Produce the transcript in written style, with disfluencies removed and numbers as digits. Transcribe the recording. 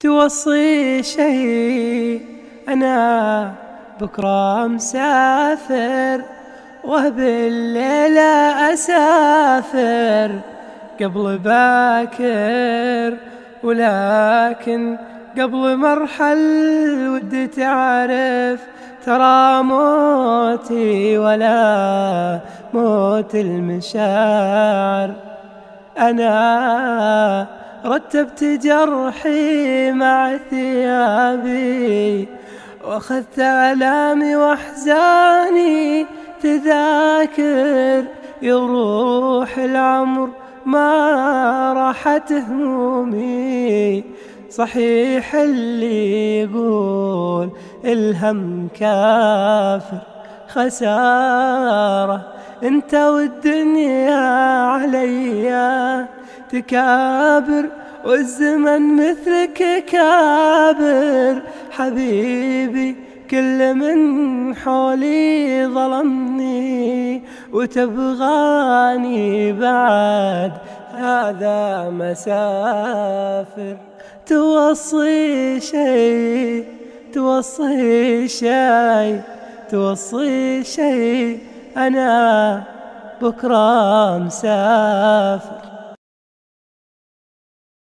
توصي شيء أنا بكرة مسافر، وبالليلة أسافر قبل باكر، ولكن قبل مرحل ودي تعرف ترى موتي ولا موت المشاعر. أنا رتبت جرحي مع ثيابي، واخذت آلامي واحزاني تذاكر، يروح العمر ما راحت همومي. صحيح اللي يقول الهم كافر، خسارة انت والدنيا عليا تكابر، والزمن مثلك كابر. حبيبي كل من حولي ظلمني، وتبغاني بعد هذا مسافر. توصي شيء، توصي شيء، توصي شيء، أنا بكرة مسافر.